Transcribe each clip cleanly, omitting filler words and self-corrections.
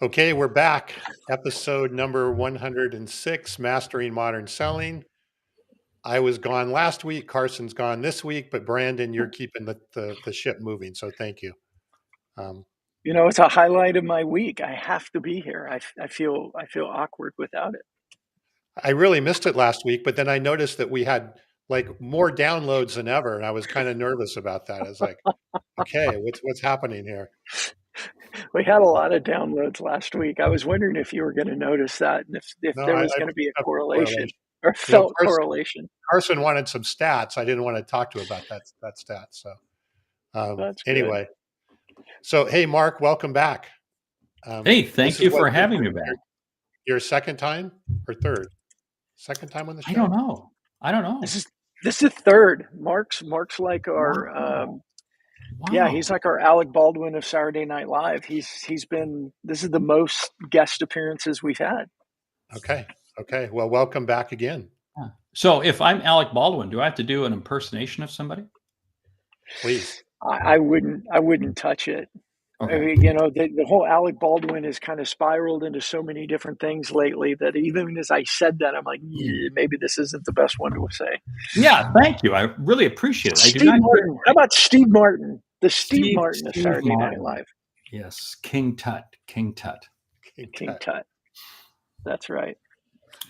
Okay, we're back. Episode number 106, Mastering Modern Selling. I was gone last week. Carson's gone this week, but Brandon, you're keeping the ship moving. So thank you. Um, It's a highlight of my week. I have to be here. I feel awkward without it. I really missed it last week, but then I noticed that we had like more downloads than ever, and I was kind of nervous about that. I was like, okay, what's happening here? We had a lot of downloads last week. I was wondering if you were going to notice that, and if No, there I was going to be a a correlation correlation. or You know, felt correlation. Carson wanted some stats. I didn't want to talk to him about that stat. So That's good. anyway, so hey, Mark, welcome back. Hey, This thank is you what for having me back. your second time or third? Second time on the show? I don't know. This is third. Mark's like our Wow. yeah, he's like our Alec Baldwin of Saturday Night Live. He's been this is the most guest appearances we've had. Okay. Well, welcome back again. Yeah. So if I'm Alec Baldwin, do I have to do an impersonation of somebody? Please. I wouldn't touch it. Okay. I mean, the whole Alec Baldwin has kind of spiraled into so many different things lately that even as I said that, I'm like, yeah, maybe this isn't the best one to say. Yeah, thank you. I really appreciate it. Steve Martin. How about Steve Martin? The Steve Martin of Steve Saturday Martin. Night Live. Yes, King Tut. King Tut. That's right.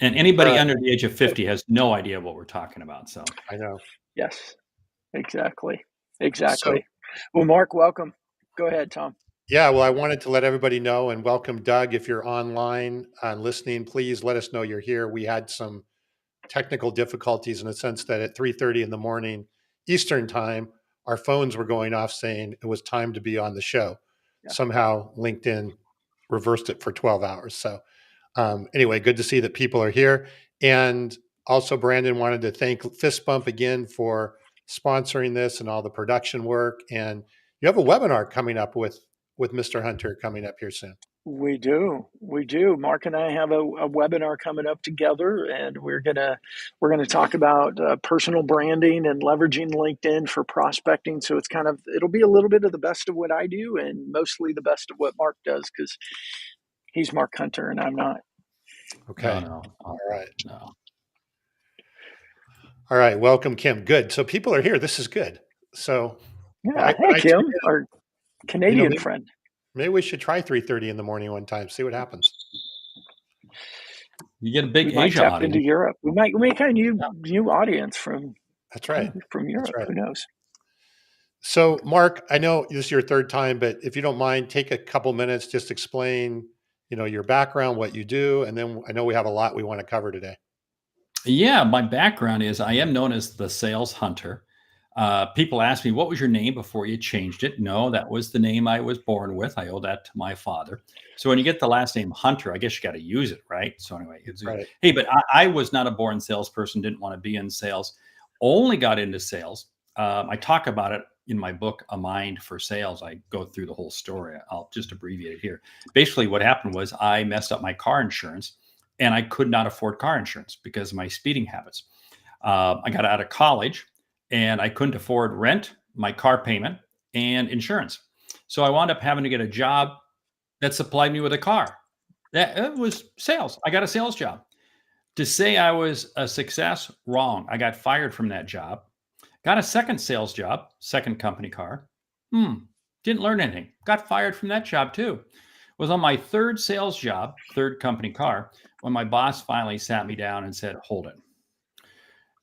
And anybody under the age of 50 has no idea what we're talking about. So I know. Yes, exactly. Well, Mark, welcome. Go ahead, Tom. Yeah, well, I wanted to let everybody know and welcome Doug. If you're online listening, please let us know you're here. We had some technical difficulties in the sense that at 3:30 in the morning Eastern time, our phones were going off saying it was time to be on the show. Yeah. Somehow LinkedIn reversed it for 12 hours. So anyway, good to see that people are here. And also Brandon wanted to thank Fist Bump again for sponsoring this and all the production work. And you have a webinar coming up with Mr. Hunter coming up here soon. We do. Mark and I have a webinar coming up together, and we're gonna talk about personal branding and leveraging LinkedIn for prospecting. So it'll be a little bit of the best of what I do, and mostly the best of what Mark does, because he's Mark Hunter and I'm not. Okay. No. All right. No. All right. Welcome, Kim. Good. So people are here. This is good. So yeah. Hey, Kim, our Canadian friend. Maybe we should try 3:30 in the morning one time. See what happens. You get a big Asia audience into Europe. We might get a new audience from. That's right. From Europe. That's right. Who knows? So, Mark, I know this is your third time, but if you don't mind, take a couple minutes, just explain, your background, what you do, and then I know we have a lot we want to cover today. Yeah, my background is I am known as the sales hunter. People ask me, what was your name before you changed it? No, that was the name I was born with. I owe that to my father. So when you get the last name Hunter, I guess you got to use it, right? So anyway, right. Hey, but I was not a born salesperson, didn't want to be in sales, only got into sales. I talk about it in my book, A Mind for Sales. I go through the whole story. I'll just abbreviate it here. Basically, what happened was I messed up my car insurance and I could not afford car insurance because of my speeding habits. I got out of college and I couldn't afford rent, my car payment, and insurance. So I wound up having to get a job that supplied me with a car. That was sales. I got a sales job. To say I was a success, wrong. I got fired from that job. Got a second sales job, second company car. Didn't learn anything. Got fired from that job too. Was on my third sales job, third company car, when my boss finally sat me down and said, hold it.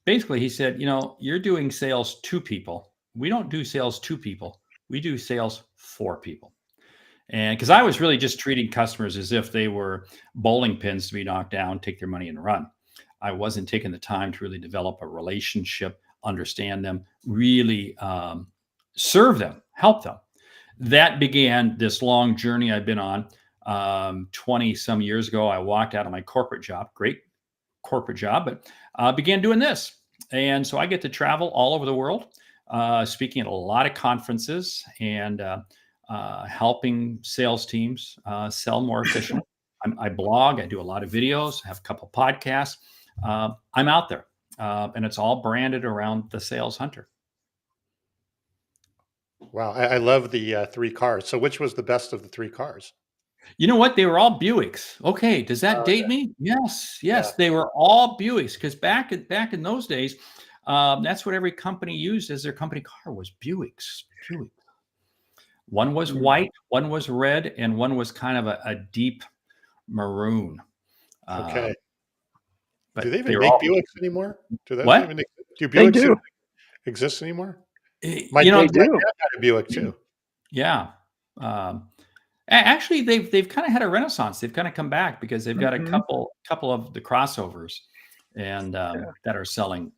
Basically, he said, you're doing sales to people. We don't do sales to people. We do sales for people. And because I was really just treating customers as if they were bowling pins to be knocked down, take their money and run. I wasn't taking the time to really develop a relationship, understand them, really serve them, help them. That began this long journey I've been on. 20 some years ago, I walked out of my corporate job, great corporate job, but began doing this. And so I get to travel all over the world, speaking at a lot of conferences and helping sales teams sell more efficiently. I blog, I do a lot of videos, have a couple podcasts. I'm out there, and it's all branded around the sales hunter. Wow. I love the 3 cars. So which was the best of the 3 cars? You know what? They were all Buicks. Okay, does that date Okay. me? Yes, Yeah. yes, they were all Buicks because back in those days, that's what every company used as their company car was Buicks. Buick. One was Mm. white, one was red, and one was kind of a deep maroon. Okay. Um, Do but they they even were make all Buicks anymore? Do those what? even exist? Do They Buicks even do. exist anymore? My You know, They my do. dad had a Buick too. yeah. Um, actually, they've kind of had a renaissance. They've kind of come back because they've got a Hmm. couple of the crossovers, and Yeah. that are selling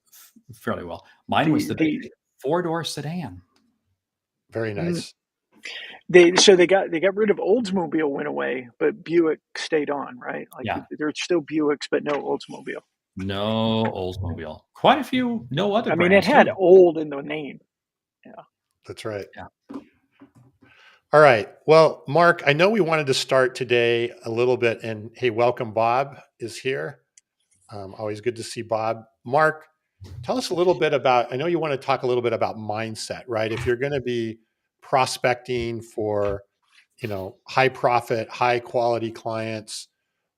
fairly well. Mine was The the the big four-door sedan. Very mm, nice. they got rid of Oldsmobile went away, but Buick stayed on, right? Like Yeah, there's still Buicks, but no Oldsmobile. no Oldsmobile. Quite a few, no other I mean, it brands had too. old in the name. Yeah. That's right. Yeah. All right. Well, Mark, I know we wanted to start today a little bit, and hey, welcome. Bob is here. Always good to see Bob. Mark, tell us a little bit about. I know you want to talk a little bit about mindset, right? If you're going to be prospecting for, high profit, high quality clients,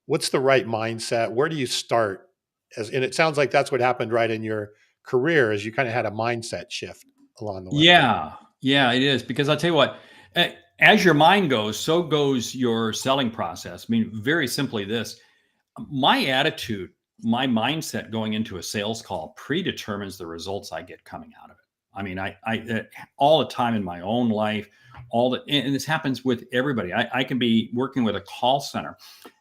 what's the right mindset? Where do you start? And it sounds like that's what happened right in your career, is you kind of had a mindset shift along the way. Yeah, yeah, it is because I'll tell you what, as your mind goes, so goes your selling process. I mean, very simply, this my attitude, my mindset going into a sales call predetermines the results I get coming out of it. I mean, all the time in my own life, and this happens with everybody. I can be working with a call center,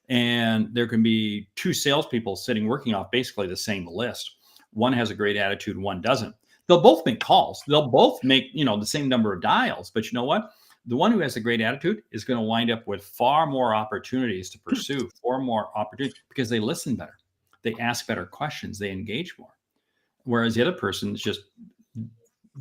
and there can be two salespeople sitting working off basically the same list. One has a great attitude, one doesn't. They'll both make calls. They'll both make the same number of dials. But you know what? The one who has a great attitude is going to wind up with far more opportunities to pursue, far more opportunities because they listen better, they ask better questions, they engage more. Whereas the other person is just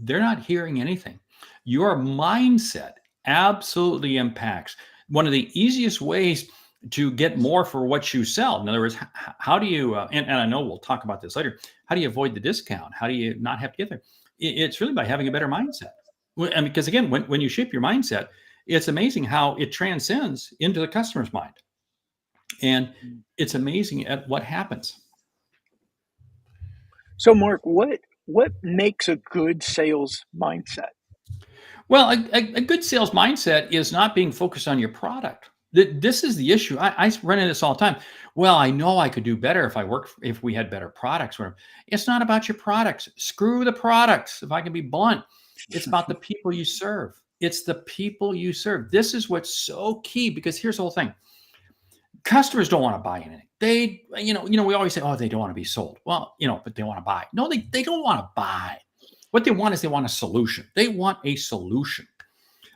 they're not hearing anything. Your mindset absolutely impacts. One of the easiest ways to get more for what you sell. In other words, how do you, and I know we'll talk about this later, how do you avoid the discount? How do you not have to get there? It's really by having a better mindset. And because again, when you shape your mindset, it's amazing how it transcends into the customer's mind. And it's amazing at what happens. So, Mark, what makes a good sales mindset? Well, a good sales mindset is not being focused on your product. This is the issue. I run into this all the time. Well, I know I could do better if we had better products. It's not about your products. Screw the products. If I can be blunt, it's about the people you serve. It's the people you serve. This is what's so key because here's the whole thing. Customers don't want to buy anything. We always say, oh, they don't want to be sold. Well, but they want to buy. No, they don't want to buy. What they want is they want a solution. They want a solution.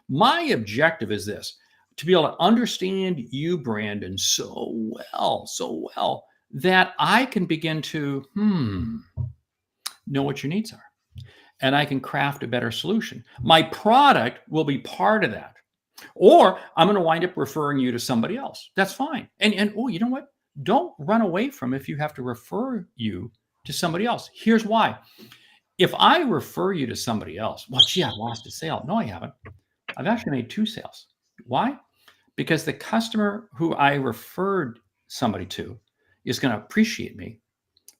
My objective is this: to be able to understand you, Brandon, so well that I can begin to know what your needs are. And I can craft a better solution. My product will be part of that. Or I'm going to wind up referring you to somebody else. That's fine. And oh, you know what? Don't run away from if you have to refer you to somebody else. Here's why. If I refer you to somebody else, well, gee, I lost a sale. No, I haven't. I've actually made two sales. Why? Because the customer who I referred somebody to is going to appreciate me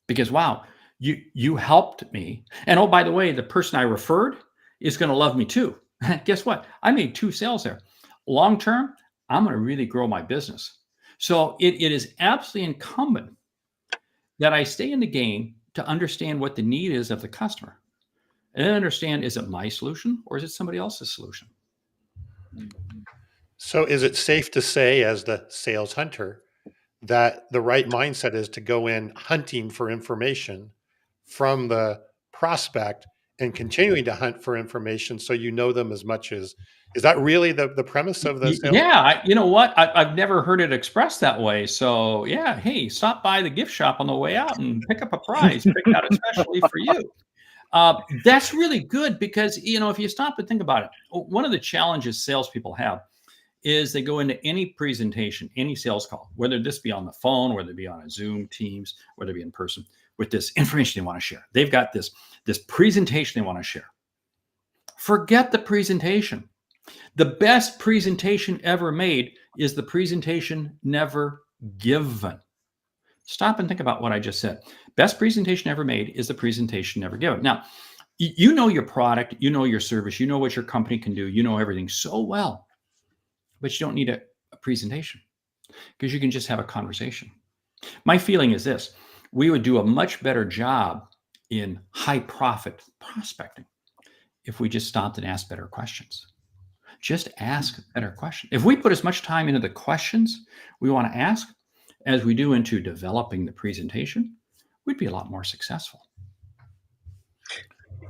because, wow, you helped me. And oh, by the way, the person I referred is going to love me too. Guess what? I made two sales there. Long term, I'm going to really grow my business. So it is absolutely incumbent that I stay in the game to understand what the need is of the customer and then understand, is it my solution or is it somebody else's solution? So, is it safe to say, as the sales hunter, that the right mindset is to go in hunting for information from the prospect and continuing to hunt for information so you know them as much as, is that really the premise of the sales? Yeah, you know what? I've never heard it expressed that way. So yeah, hey, stop by the gift shop on the way out and pick up a prize picked out especially for you. That's really good because if you stop and think about it, one of the challenges salespeople have is they go into any presentation, any sales call, whether this be on the phone, whether it be on a Zoom, Teams, whether it be in person, with this information they want to share. They've got this presentation they want to share. Forget the presentation. The best presentation ever made is the presentation never given. Stop and think about what I just said. Best presentation ever made is the presentation never given. Now, you know your product, you know your service, you know what your company can do, you know everything so well, but you don't need a presentation because you can just have a conversation. My feeling is this: we would do a much better job in high profit prospecting if we just stopped and asked better questions. Just ask better questions. If we put as much time into the questions we want to ask as we do into developing the presentation, we'd be a lot more successful.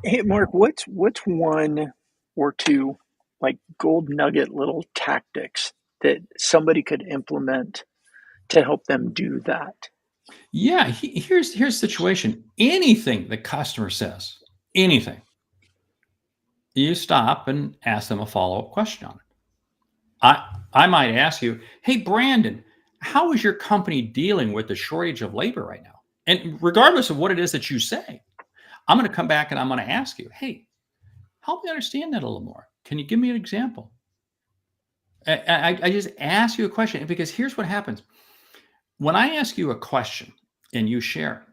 Hey, Mark, what's one or two like gold nugget little tactics that somebody could implement to help them do that? Yeah, here's the situation. Anything the customer says, anything, you stop and ask them a follow-up question on it. I might ask you, hey, Brandon, how is your company dealing with the shortage of labor right now? And regardless of what it is that you say, I'm going to come back and I'm going to ask you, hey, help me understand that a little more. Can you give me an example? I just ask you a question because here's what happens. When I ask you a question and you share,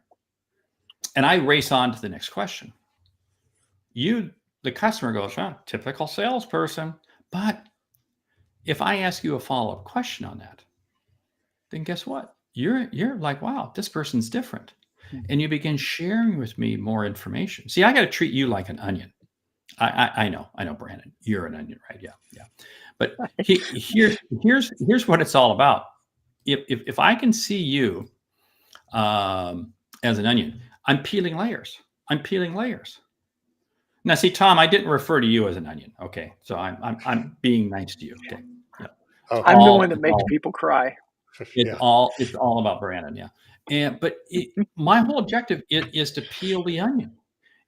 and I race on to the next question, the customer goes, oh, typical salesperson. But if I ask you a follow-up question on that, then guess what? You're like, wow, this person's different. And you begin sharing with me more information. See, I got to treat you like an onion. I know, Brandon, you're an onion, right? Yeah. But here's what it's all about. If I can see you as an onion, I'm peeling layers. Now, see, Tom, I didn't refer to you as an onion. Okay, so I'm being nice to you. Okay, yeah. I'm the one that makes people cry. It's all about Brandon. Yeah, but my whole objective is to peel the onion,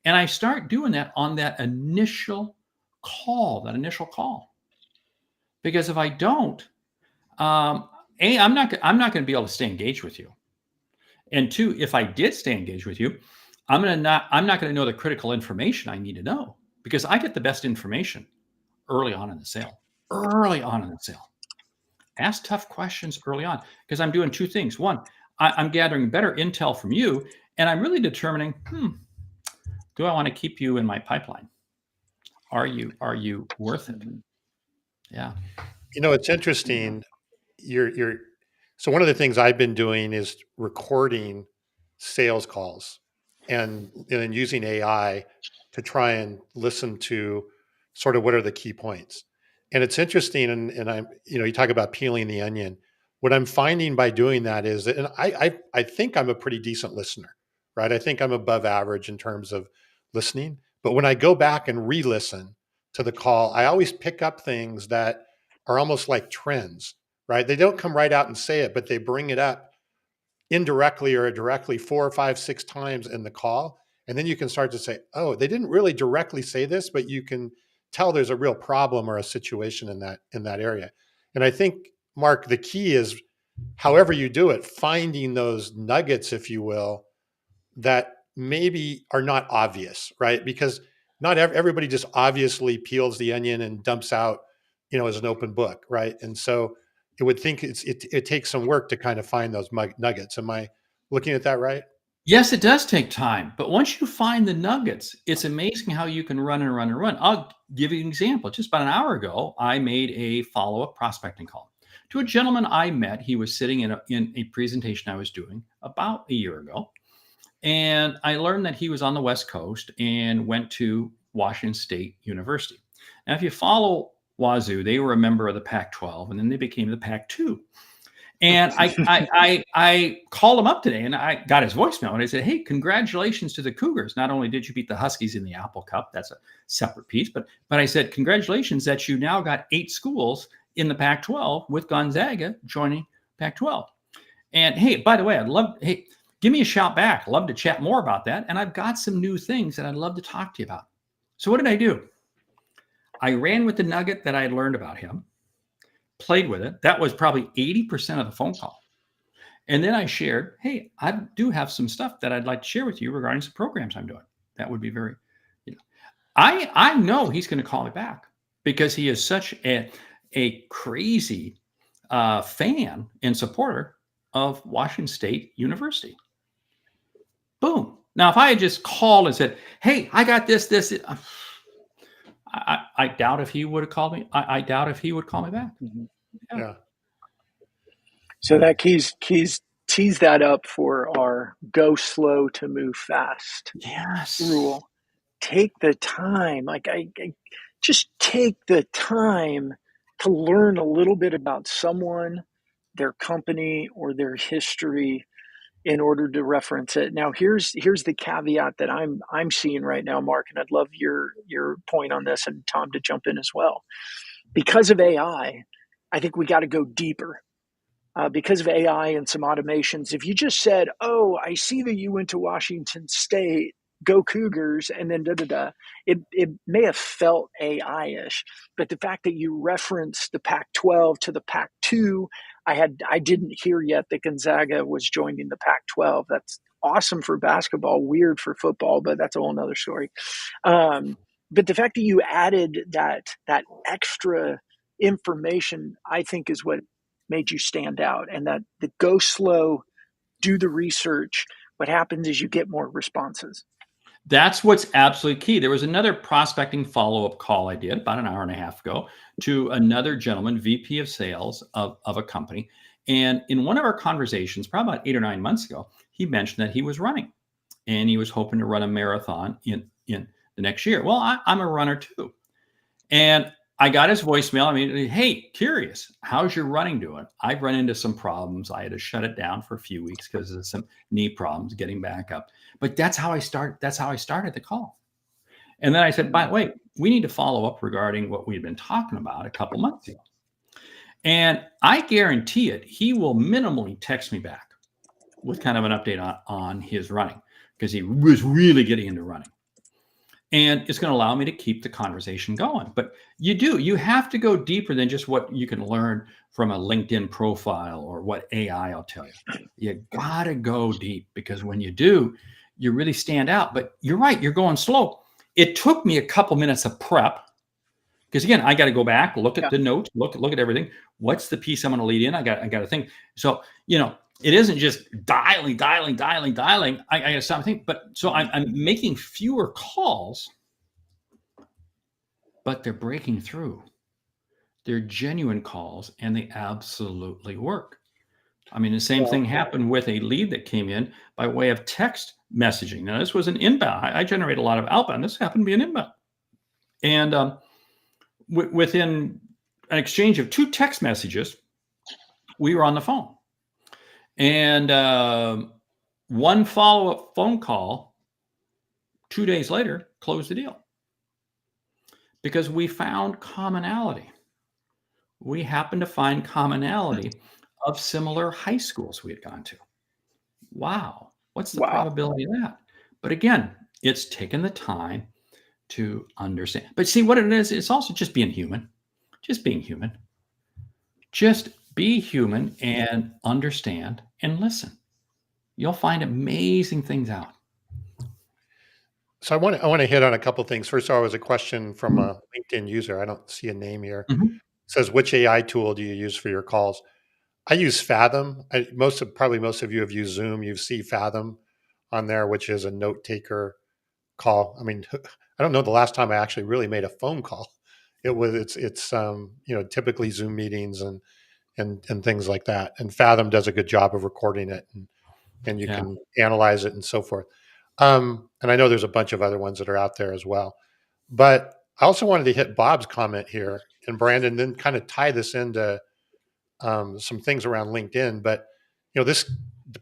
and I start doing that on that initial call. Because if I don't, I'm not going to be able to stay engaged with you. And two, if I did stay engaged with you, I'm not going to know the critical information I need to know because I get the best information early on in the sale. Ask tough questions early on because I'm doing two things. One, I'm gathering better intel from you, and I'm really determining, do I want to keep you in my pipeline? Are you worth it? Yeah. You know, it's interesting. So one of the things I've been doing is recording sales calls and then using AI to try and listen to sort of what are the key points. And it's interesting, and I'm, you talk about peeling the onion. What I'm finding by doing that is that, and I think I'm a pretty decent listener, right? I think I'm above average in terms of listening. But when I go back and re-listen to the call, I always pick up things that are almost like trends, right? They don't come right out and say it, but they bring it up indirectly or directly 4 or 5, 6 times in the call. And then you can start to say, oh, they didn't really directly say this, but you can tell there's a real problem or a situation in that area. And I think, Mark, the key is however you do it, finding those nuggets, if you will, that maybe are not obvious, right? Because not everybody just obviously peels the onion and dumps out, as an open book, right? And so it would think it takes some work to kind of find those nuggets. Am I looking at that right? Yes, it does take time, but once you find the nuggets, it's amazing how you can run and run and run. I'll give you an example. Just about an hour ago, I made a follow-up prospecting call to a gentleman I met. He was sitting in a presentation I was doing about a year ago, and I learned that he was on the West Coast and went to Washington State University. Now, if you follow Wazoo, they were a member of the Pac-12, and then they became the Pac-2. And I called him up today and I got his voicemail and I said, hey, congratulations to the Cougars. Not only did you beat the Huskies in the Apple Cup, that's a separate piece, but I said, congratulations that you now got 8 schools in the Pac-12 with Gonzaga joining Pac-12. And hey, by the way, give me a shout back. I'd love to chat more about that. And I've got some new things that I'd love to talk to you about. So what did I do? I ran with the nugget that I had learned about him. Played with it. That was probably 80% of the phone call. And then I shared, hey, I do have some stuff that I'd like to share with you regarding some programs I'm doing. That would be very, I know he's going to call me back. because he is such a crazy fan and supporter of Washington State University. Boom. Now, if I had just called and said, "Hey, I got this," I doubt if he would have called me. I doubt if he would call me back. Mhm. Yeah. So that tease that up for our go slow to move fast Yes. rule. Take the time. Like I just take the time to learn a little bit about someone, their company, or their history in order to reference it. Now, here's the caveat that I'm seeing right now, Mark, and I'd love your point on this, and Tom to jump in as well. Because of AI, I think we got to go deeper. Because of AI and some automations, if you just said, "Oh, I see that you went to Washington State, go Cougars," and then it may have felt AI-ish. But the fact that you referenced the Pac-12 to the Pac-2, I didn't hear yet that Gonzaga was joining the Pac-12. That's awesome for basketball, weird for football, but that's a whole nother story. But the fact that you added that extra information, I think, is what made you stand out. And that the go slow, do the research. What happens is you get more responses. That's what's absolutely key. There was another prospecting follow-up call I did about an hour and a half ago to another gentleman, VP of sales of a company. And in one of our conversations, probably about 8 or 9 months ago, he mentioned that he was running and he was hoping to run a marathon in the next year. Well, I'm a runner too. And I got his voicemail. I mean, "Hey, curious, how's your running doing?" I've run into some problems. I had to shut it down for a few weeks because of some knee problems getting back up. But that's how I started the call. And then I said, "By the way, we need to follow up regarding what we've been talking about a couple months ago." And I guarantee it, he will minimally text me back with kind of an update on his running, because he was really getting into running. And it's going to allow me to keep the conversation going. But you have to go deeper than just what you can learn from a LinkedIn profile or what AI will tell you. You got to go deep, because when you do, you really stand out. But you're right, you're going slow. It took me a couple minutes of prep, because again, I got to go back, look at the notes, look at everything. What's the piece I'm going to lead in? I got to think. So, it isn't just dialing. I got to stop and think. But so I'm making fewer calls, but they're breaking through. They're genuine calls, and they absolutely work. I mean, the same thing happened with a lead that came in by way of text messaging. Now, this was an inbound. I generate a lot of outbound. This happened to be an inbound. And within an exchange of 2 text messages, we were on the phone. And one follow-up phone call 2 days later closed the deal, because we found commonality. We happened to find commonality of similar high schools we had gone to. Wow. What's the probability of that? But again, it's taken the time to understand. But see what it is, it's also just being human. Just being human. Just be human and understand and listen. You'll find amazing things out. So I want to hit on a couple of things. First of all, was a question from a LinkedIn user. I don't see a name here. It says, "Which AI tool do you use for your calls?" I use Fathom. Most of you have used Zoom. You see Fathom on there, which is a note taker call. I mean, I don't know the last time I actually really made a phone call. It's typically Zoom meetings and things like that. And Fathom does a good job of recording it, and you can analyze it and so forth. And I know there's a bunch of other ones that are out there as well. But I also wanted to hit Bob's comment here, and Brandon, then kind of tie this into some things around LinkedIn. But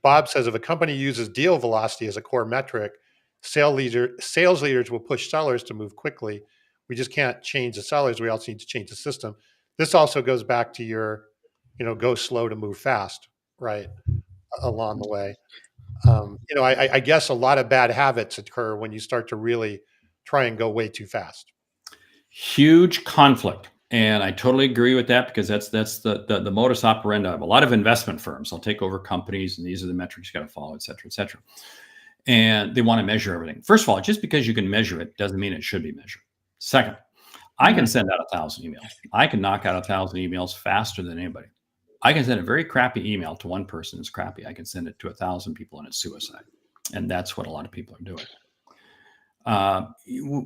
Bob says, if a company uses deal velocity as a core metric, sales leaders will push sellers to move quickly. We just can't change the sellers. We also need to change the system. This also goes back to your, go slow to move fast, right? Along the way. I guess a lot of bad habits occur when you start to really try and go way too fast. Huge conflict. And I totally agree with that, because that's the modus operandi of a lot of investment firms. They'll take over companies, and these are the metrics you got to follow, et cetera, et cetera. And they want to measure everything. First of all, just because you can measure it doesn't mean it should be measured. Second, I can send out 1,000 emails. I can knock out 1,000 emails faster than anybody. I can send a very crappy email to one person. It's crappy. I can send it to 1,000 people and it's suicide. And that's what a lot of people are doing.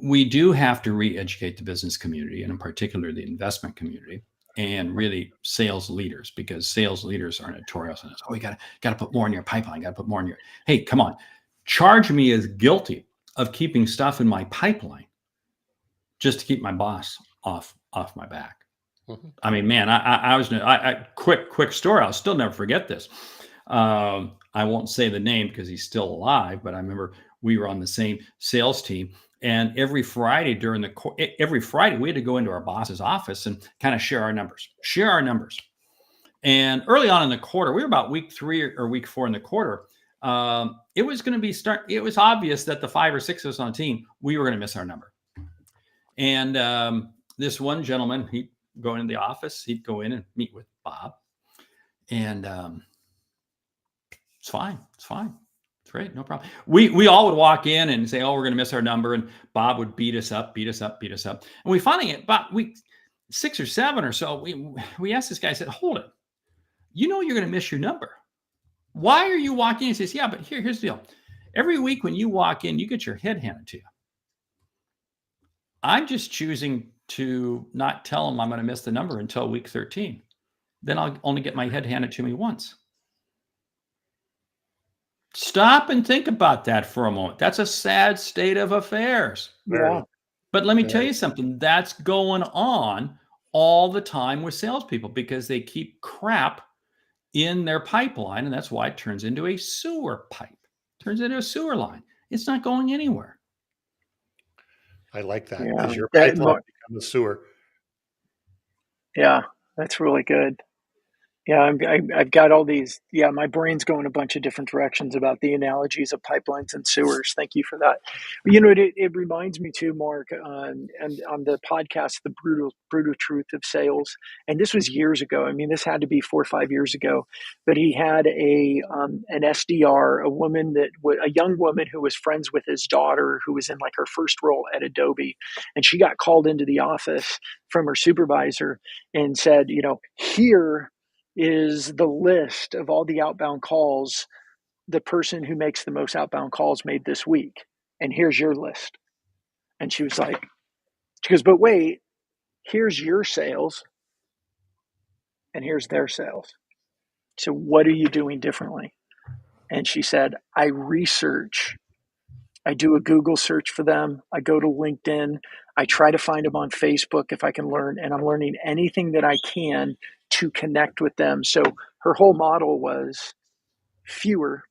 We do have to re-educate the business community, and in particular the investment community, and really sales leaders, because sales leaders are notorious. And oh, you got to put more in your pipeline. Got to put more in your. Hey, come on, charge me as guilty of keeping stuff in my pipeline just to keep my boss off my back. Mm-hmm. I mean, man, I quick story. I'll still never forget this. I won't say the name because he's still alive, but I remember we were on the same sales team, and every Friday we had to go into our boss's office and kind of share our numbers. And early on in the quarter, we were about week 3 or week 4 in the quarter. It was going to be it was obvious that the 5 or 6 of us on the team, we were going to miss our number. And this one gentleman, he'd go into the office, he'd go in and meet with Bob, and it's fine. It's great, no problem. We all would walk in and say, "Oh, we're going to miss our number," and Bob would beat us up. And we finally, about week 6 or 7 or so, we asked this guy. I said, "Hold it, you know you're going to miss your number. Why are you walking in?" He says, "Yeah, but here's the deal. Every week when you walk in, you get your head handed to you. I'm just choosing to not tell him I'm going to miss the number until week 13. Then I'll only get my head handed to me once." Stop and think about that for a moment. That's a sad state of affairs. Yeah. But let me tell you something. That's going on all the time with salespeople because they keep crap in their pipeline, and that's why it turns into a sewer pipe. Turns into a sewer line. It's not going anywhere. I like that because your pipeline becomes a sewer. Yeah, that's really good. Yeah, I've got all these. Yeah, my brain's going a bunch of different directions about the analogies of pipelines and sewers. Thank you for that. You know, it reminds me too, Mark, and on the podcast, The Brutal Truth of Sales. And this was years ago. I mean, this had to be 4 or 5 years ago. But he had an SDR, a young woman who was friends with his daughter, who was in like her first role at Adobe, and she got called into the office from her supervisor and said, you know, here is the list of all the outbound calls the person who makes the most outbound calls made this week. And here's your list. And she was like, she goes, but wait, here's your sales and here's their sales. So what are you doing differently? And she said, I do a Google search for them. I go to LinkedIn. I try to find them on Facebook if I can learn, and I'm learning anything that I can to connect with them. So her whole model was fewer,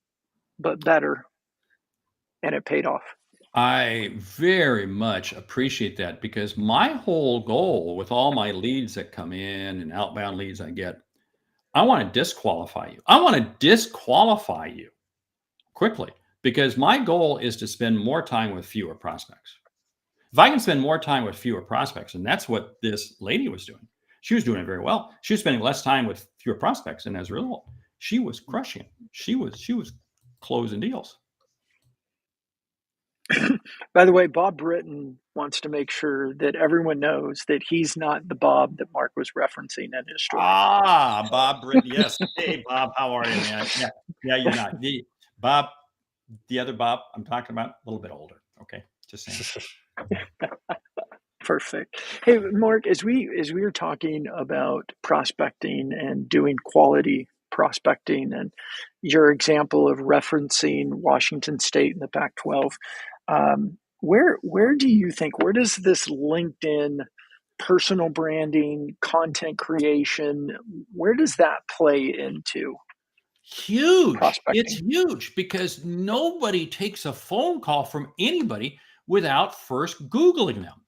but better, and it paid off. I very much appreciate that because my whole goal with all my leads that come in and outbound leads I get, I want to disqualify you. I want to disqualify you quickly because my goal is to spend more time with fewer prospects. If I can spend more time with fewer prospects, and that's what this lady was doing. She was doing it very well. She was spending less time with fewer prospects, and as a result, she was crushing it. She was closing deals. By the way, Bob Britton wants to make sure that everyone knows that he's not the Bob that Mark was referencing in his story. Ah, Bob Britton. Yes. Hey, Bob, how are you, man? Yeah, you're not. Bob, the other Bob I'm talking about, a little bit older. Okay, just saying. Perfect. Hey, Mark, as we were talking about prospecting and doing quality prospecting, and your example of referencing Washington State and the Pac-12, where do you think, where does this LinkedIn personal branding, content creation, where does that play into? Huge. It's huge because nobody takes a phone call from anybody without first Googling them.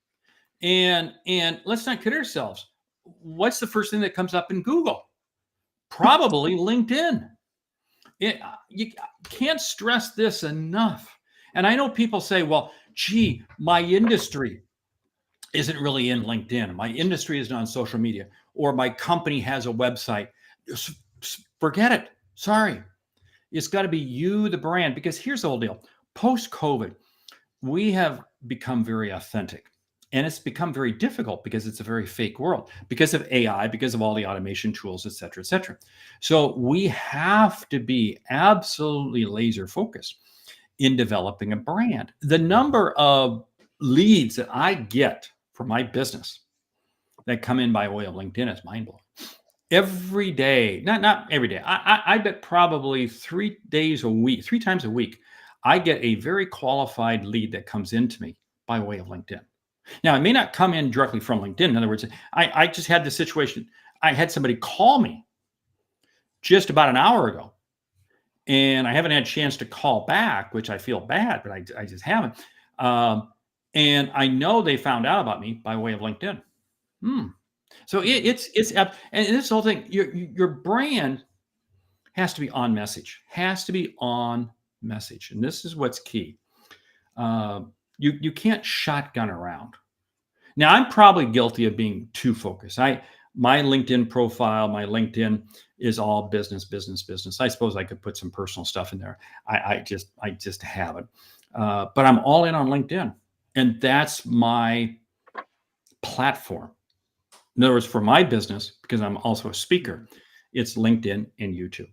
And let's not kid ourselves. What's the first thing that comes up in Google? Probably LinkedIn. You can't stress this enough. And I know people say, well, gee, my industry isn't really in LinkedIn. My industry isn't on social media, or my company has a website. Forget it. Sorry. It's got to be you, the brand, because here's the whole deal. Post-COVID, we have become very authentic. And it's become very difficult because it's a very fake world, because of AI, because of all the automation tools, et cetera, et cetera. So we have to be absolutely laser focused in developing a brand. The number of leads that I get for my business that come in by way of LinkedIn is mind blowing. Every day, not every day. I bet probably 3 days a week, 3 times a week, I get a very qualified lead that comes into me by way of LinkedIn. Now, it may not come in directly from LinkedIn. In other words, I just had this situation. I had somebody call me just about an hour ago, and I haven't had a chance to call back, which I feel bad, but I just haven't. And I know they found out about me by way of LinkedIn. So it's and this whole thing, your brand has to be on message, and this is what's key. You can't shotgun around. Now, I'm probably guilty of being too focused. My LinkedIn profile, my LinkedIn is all business, business, business. I suppose I could put some personal stuff in there. I just haven't. But I'm all in on LinkedIn, and that's my platform. In other words, for my business, because I'm also a speaker, it's LinkedIn and YouTube.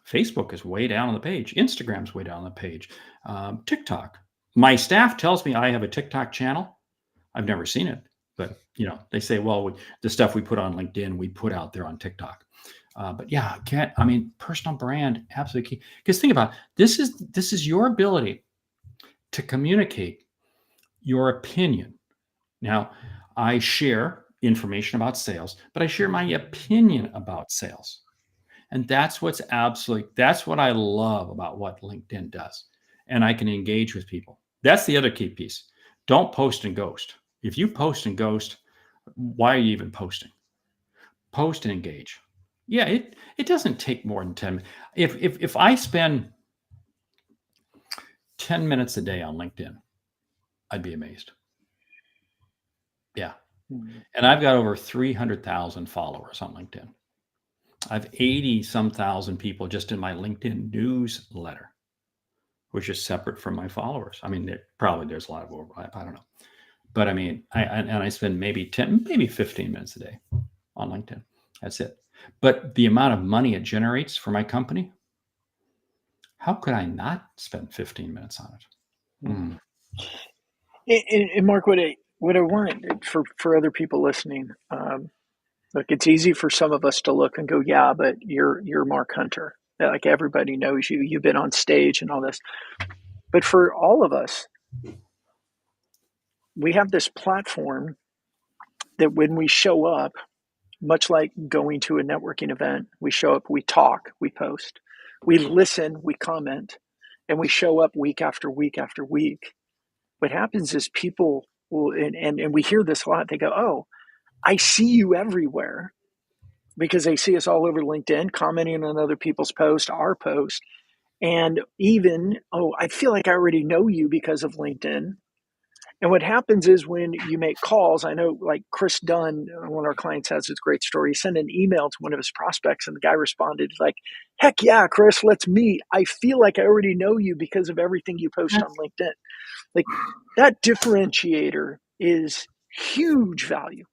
Facebook is way down on the page. Instagram's way down on the page. TikTok. My staff tells me I have a TikTok channel. I've never seen it, but they say, well, the stuff we put on LinkedIn, we put out there on TikTok. But yeah, personal brand, absolutely key. Because think about it, this is your ability to communicate your opinion. Now, I share information about sales, but I share my opinion about sales. And that's what I love about what LinkedIn does. And I can engage with people. That's the other key piece. Don't post and ghost. If you post and ghost, why are you even posting? Post and engage. Yeah, it doesn't take more than 10 minutes. If I spend 10 minutes a day on LinkedIn, I'd be amazed. Yeah. And I've got over 300,000 followers on LinkedIn. I've 80 some thousand people just in my LinkedIn newsletter, which is separate from my followers. I mean, there's a lot of overlap. I don't know. But I mean, I spend maybe 15 minutes a day on LinkedIn. That's it. But the amount of money it generates for my company, how could I not spend 15 minutes on it? And Mark, what I want for other people listening, look, it's easy for some of us to look and go, yeah, but you're Mark Hunter. Like everybody knows you. You've been on stage and all this. But for all of us, we have this platform that when we show up, much like going to a networking event, we show up, we talk, we post, we listen, we comment, and we show up week after week after week. What happens is people will, and we hear this a lot, they go, oh, I see you everywhere, because they see us all over LinkedIn, commenting on other people's posts, our post. And even, oh, I feel like I already know you because of LinkedIn. And what happens is when you make calls, I know like Chris Dunn, one of our clients, has this great story. He sent an email to one of his prospects and the guy responded like, heck yeah, Chris, let's meet. I feel like I already know you because of everything you post on LinkedIn. Like that differentiator is huge value.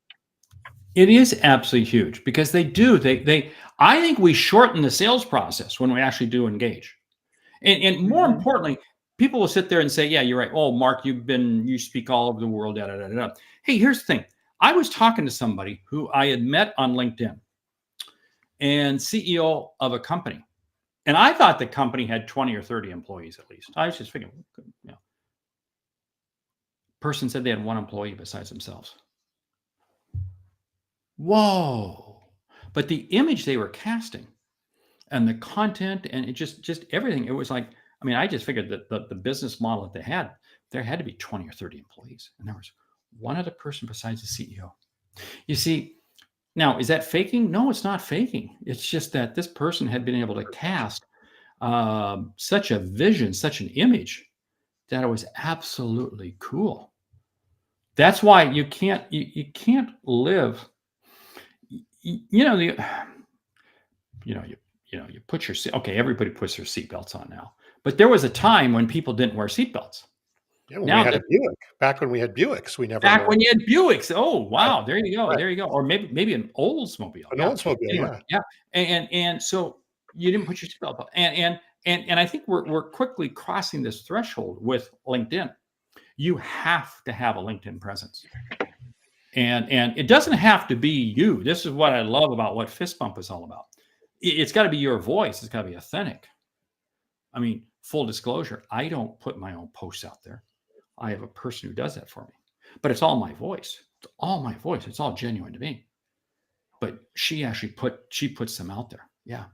It is absolutely huge because they I think we shorten the sales process when we actually do engage. And more importantly, people will sit there and say, yeah, you're right. Oh, Mark, you speak all over the world. Da, da, da, da. Hey, here's the thing. I was talking to somebody who I had met on LinkedIn and CEO of a company. And I thought the company had 20 or 30 employees at least. I was just thinking, person said they had one employee besides themselves. Whoa. But the image they were casting and the content and it just everything, it was like, I mean, I just figured that the business model that they had, there had to be 20 or 30 employees. And there was one other person besides the CEO. You see, now, is that faking? No, it's not faking. It's just that this person had been able to cast such a vision, such an image that it was absolutely cool. That's why you can't live, you put your, okay, everybody puts their seatbelts on now. But there was a time when people didn't wear seatbelts. Yeah, when we Now had a that Buick, back when we had Buicks, we never back wore when you had Buicks, oh right, wow, there you go, right. there you go, or maybe an Oldsmobile, An yeah. Oldsmobile, Anyway, yeah. yeah, and so you didn't put your seatbelt on, and I think we're quickly crossing this threshold with LinkedIn. You have to have a LinkedIn presence. And it doesn't have to be you. This is what I love about what Fist Bump is all about. It's got to be your voice. It's got to be authentic. I mean, full disclosure, I don't put my own posts out there. I have a person who does that for me, but it's all my voice. It's all my voice. It's all genuine to me. But she actually puts them out there. Yeah.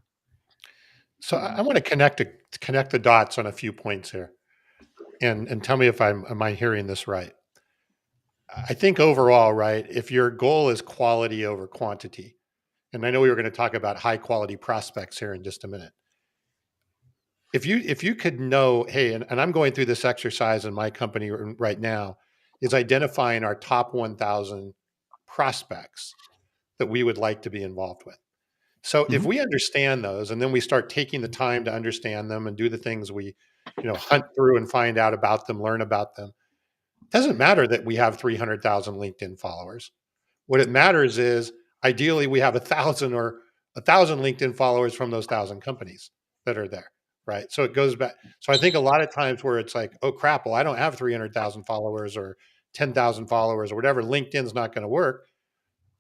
So I want to connect the dots on a few points here, and tell me if am I hearing this right? I think overall, right, if your goal is quality over quantity, and I know we were going to talk about high quality prospects here in just a minute. If you could know, hey, and I'm going through this exercise in my company right now, is identifying our top 1,000 prospects that we would like to be involved with. So if Mhm. we understand those, and then we start taking the time to understand them and do the things we, hunt through and find out about them, learn about them, doesn't matter that we have 300,000 LinkedIn followers. What it matters is ideally we have 1,000 LinkedIn followers from those 1,000 companies that are there, right? So it goes back. So I think a lot of times where it's like, oh crap, well I don't have 300,000 followers or 10,000 followers or whatever, LinkedIn's not going to work.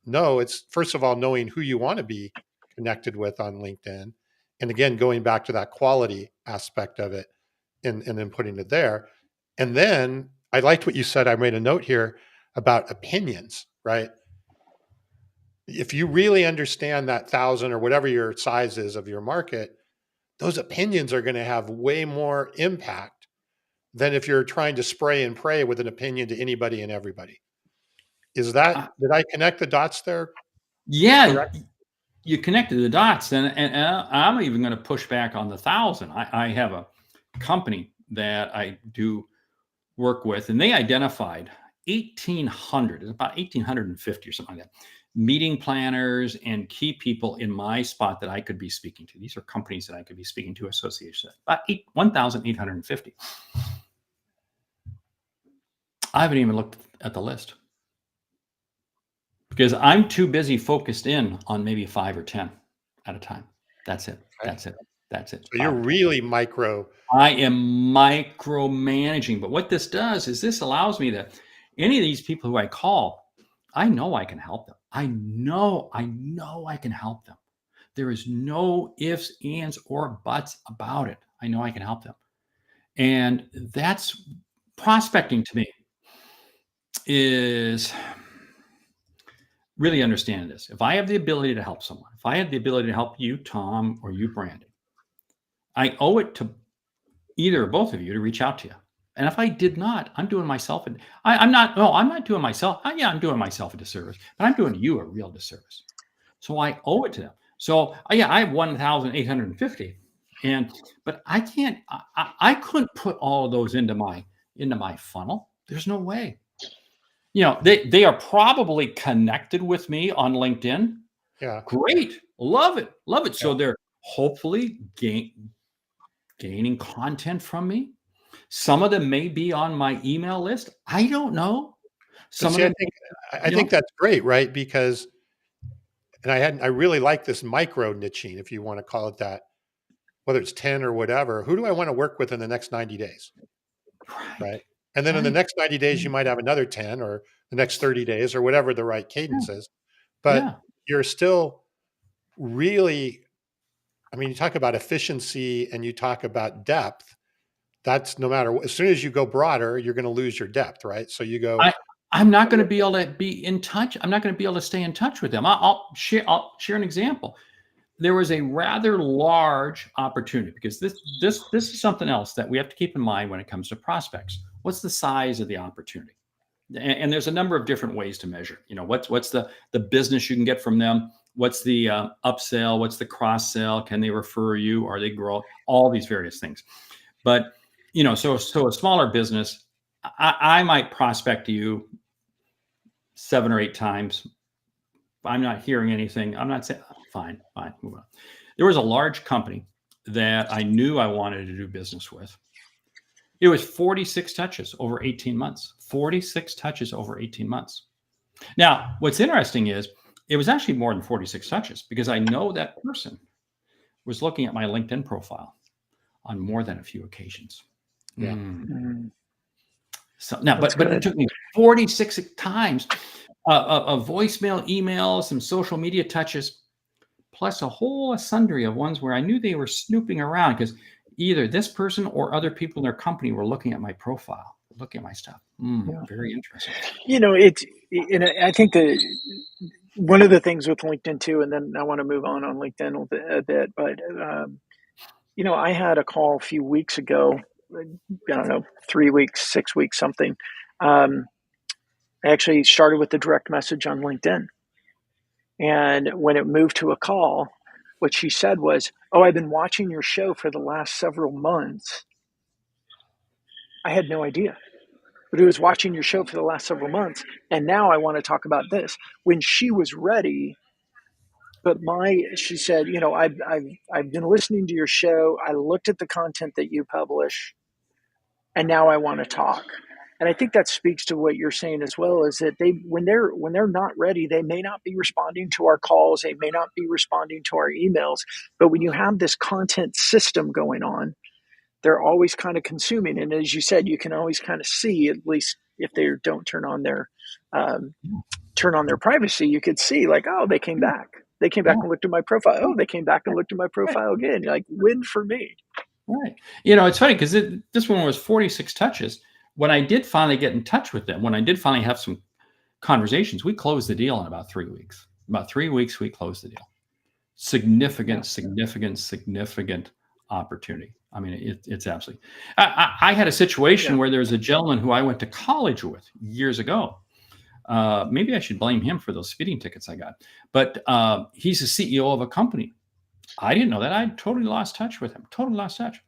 No, it's first of all knowing who you want to be connected with on LinkedIn, and again going back to that quality aspect of it, and then putting it there. And then I liked what you said. I made a note here about opinions, right? If you really understand that 1,000 or whatever your size is of your market, those opinions are going to have way more impact than if you're trying to spray and pray with an opinion to anybody and everybody. Uh, Did I connect the dots there yeah, correct? you connected the dots, and I'm even going to push back on the 1,000. I have a company that I do work with, and they identified 1,800, it's about 1,850 or something like that, meeting planners and key people in my spot that I could be speaking to. These are companies that I could be speaking to, associations, about 1,850. I haven't even looked at the list because I'm too busy focused in on maybe 5 or 10 at a time. That's it. Okay. That's it. That's it. So you're 5 or 10. really micro. I am micromanaging. But what this does is this allows me to, any of these people who I call, I know I can help them. I know I can help them. There is no ifs, ands, or buts about it. I know I can help them. And that's prospecting to me is really understanding this. If I have the ability to help someone, if I had the ability to help you, Tom, or you, Brandon, I owe it to either or both of you to reach out to you. And if I did not, I'm doing myself, and I'm not, no, I'm not doing myself. Yeah, I'm doing myself a disservice, but I'm doing you a real disservice. So I owe it to them. So yeah, I have 1,850, but I can't, I couldn't put all of those into my funnel. There's no way. They are probably connected with me on LinkedIn. Yeah. Great, love it, love it. Yeah. So they're hopefully gaining content from me. Some of them may be on my email list. I don't know. But Some of see, I them, think I think that's great, right? Because and I really like this micro niching, if you want to call it that, whether it's 10 or whatever. Who do I want to work with in the next 90 days? right, Right. And then in the right, next 90 days, you might have another 10 or the next 30 days or whatever the right yeah, cadence is. But yeah. you're still really, I mean, you talk about efficiency and you talk about depth. That's no matter what, as soon as you go broader, you're going to lose your depth, right? So you go, I I'm not going to be able to be in touch. I'm not going to be able to stay in touch with them. I'll share an example. There was a rather large opportunity because this is something else that we have to keep in mind when it comes to prospects. What's the size of the opportunity? And there's a number of different ways to measure. What's the business you can get from them? What's the upsell? What's the cross sell? Can they refer you? Are they grow? All these various things. But so a smaller business, I might prospect to you 7 or 8 times. I'm not hearing anything. I'm not saying fine, move on. There was a large company that I knew I wanted to do business with. It was 46 touches over 18 months. 46 touches over 18 months. Now, what's interesting is it was actually more than 46 touches because I know that person was looking at my LinkedIn profile on more than a few occasions. Yeah. So now, but it took me 46 times, a voicemail, email, some social media touches, plus a whole sundry of ones where I knew they were snooping around because either this person or other people in their company were looking at my profile, looking at my stuff. Very interesting. I think that one of the things with LinkedIn too, and then I want to move on LinkedIn a bit, but I had a call a few weeks ago, I don't know, 3 weeks, 6 weeks, something. I actually started with the direct message on LinkedIn. And when it moved to a call, what she said was, "Oh, I've been watching your show for the last several months." I had no idea. But I was watching your show for the last several months, and now I want to talk about this. When she was ready, but she said, I've been listening to your show. I looked at the content that you publish, and now I want to talk. And I think that speaks to what you're saying as well, is that when they're not ready, they may not be responding to our calls, they may not be responding to our emails. But when you have this content system going on, they're always kind of consuming. And as you said, you can always kind of see, at least if they don't turn on their privacy, you could see like, oh, they came back. They came back and looked at my profile. Oh, they came back and looked at my profile again. You're like, win for me. Right. It's funny because this one was 46 touches. When I did finally get in touch with them, when I did finally have some conversations, we closed the deal in about 3 weeks. About 3 weeks, we closed the deal. Significant opportunity. I mean, it's absolutely. I had a situation where there was a gentleman who I went to college with years ago. Maybe I should blame him for those speeding tickets I got. But he's the CEO of a company. I didn't know that. I totally lost touch with him. Totally lost touch.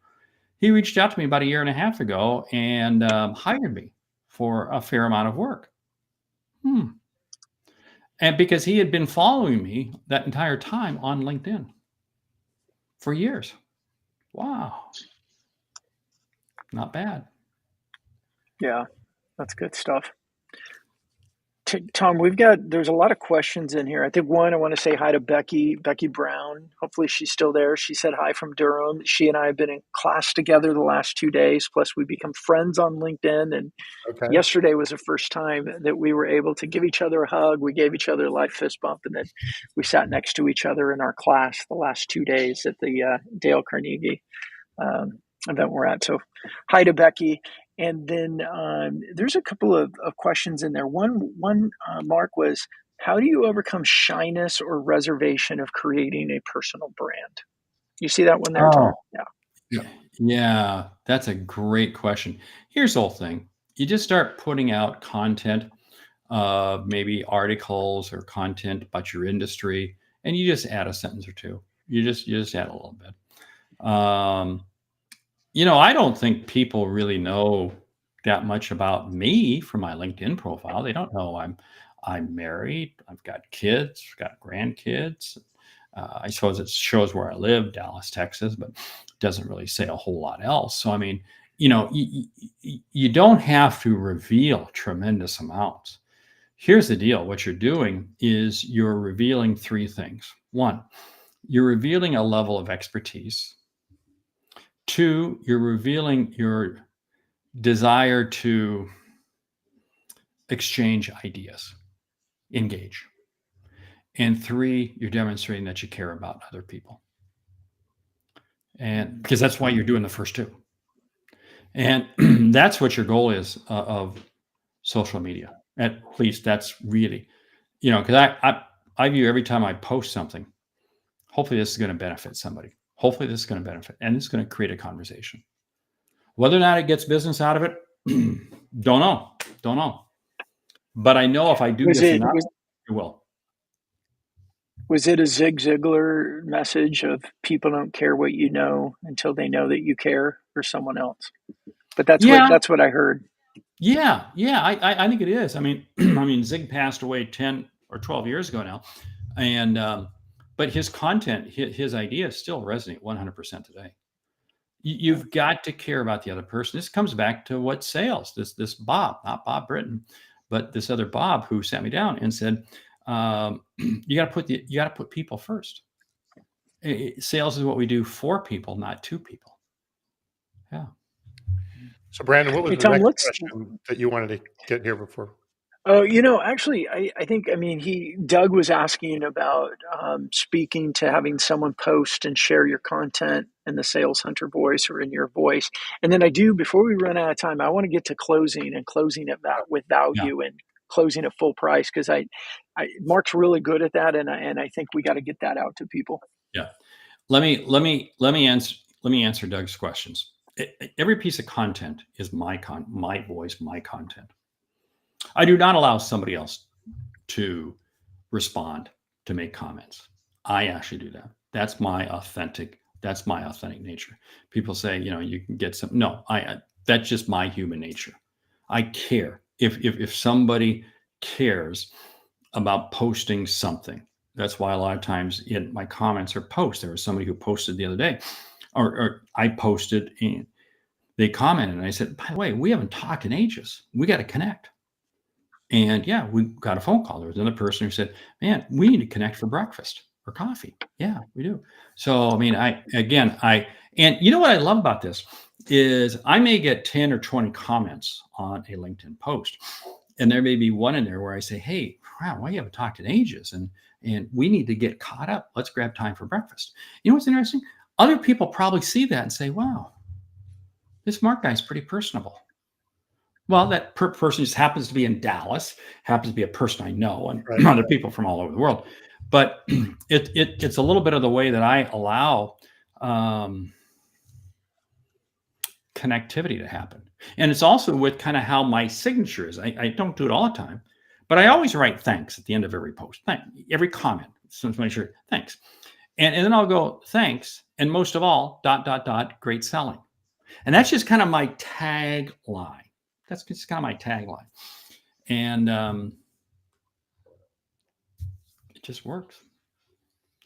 He reached out to me about 1.5 years ago and hired me for a fair amount of work. And because he had been following me that entire time on LinkedIn for years. Wow. Not bad. Yeah, that's good stuff. Tom, there's a lot of questions in here. I think one, I want to say hi to Becky Brown. Hopefully she's still there. She said hi from Durham. She and I have been in class together the last 2 days. Plus we become friends on LinkedIn. And yesterday was the first time that we were able to give each other a hug. We gave each other a light fist bump, and then we sat next to each other in our class the last 2 days at the Dale Carnegie event we're at. So hi to Becky. And then there's a couple of questions in there. One, Mark, was, how do you overcome shyness or reservation of creating a personal brand? You see that one there, Tom? Yeah, that's a great question. Here's the whole thing. You just start putting out content, maybe articles or content about your industry, and you just add a sentence or two. You just add a little bit. I don't think people really know that much about me from my LinkedIn profile. They don't know I'm married. I've got kids, got grandkids. I suppose it shows where I live, Dallas, Texas, but it doesn't really say a whole lot else. So, I mean, you don't have to reveal tremendous amounts. Here's the deal. What you're doing is you're revealing 3 things. 1, you're revealing a level of expertise. 2, you're revealing your desire to exchange ideas, engage. And 3, you're demonstrating that you care about other people. And because that's why you're doing the first 2. And that's what your goal is of social media. At least that's really, because I view every time I post something, hopefully this is going to benefit somebody. Hopefully this is going to benefit, and it's going to create a conversation. Whether or not it gets business out of it, don't know. But I know if I do this enough, it will. Was it a Zig Ziglar message of people don't care what you know until they know that you care for someone else? But that's what I heard. Yeah, I think it is. I mean, Zig passed away 10 or 12 years ago now, and but his content, his ideas still resonate 100% today. You've got to care about the other person. This comes back to what sales, this Bob, not Bob Britton, but this other Bob who sat me down and said, you got to put people first. Sales is what we do for people, not to people. Yeah. So Brandon, what was Hey, the Tom, next let's. question that you wanted to get here before? Oh, actually, I think, I mean, Doug was asking about speaking to having someone post and share your content in the Sales Hunter voice or in your voice. And then before we run out of time, I want to get to closing and closing it with Yeah. value and closing at full price, because Mark's really good at that. And I think we got to get that out to people. Yeah. Let me answer Doug's questions. Every piece of content is my voice, my content. I do not allow somebody else to respond, to make comments. I actually do that. That's my authentic nature. People say, you can get some. No, that's just my human nature. I care. If somebody cares about posting something, that's why a lot of times in my comments or posts, there was somebody who posted the other day, or I posted and they commented and I said, by the way, we haven't talked in ages. We got to connect. And yeah, we got a phone call. There was another person who said, man, we need to connect for breakfast or coffee. Yeah, we do. So, I mean, and you know what I love about this is I may get 10 or 20 comments on a LinkedIn post. And there may be one in there where I say, hey, wow, why you haven't talked in ages? And we need to get caught up. Let's grab time for breakfast. You know what's interesting? Other people probably see that and say, wow, this Mark guy's pretty personable. Well, that person just happens to be in Dallas, happens to be a person I know, and Right. other people from all over the world. But it's a little bit of the way that I allow connectivity to happen. And it's also with kind of how my signature is. I don't do it all the time, but I always write thanks at the end of every post, every comment. So to make sure, thanks. And then I'll go, thanks. And most of all, ... great selling. And that's just kind of my tagline. That's just kind of my tagline. And it just works.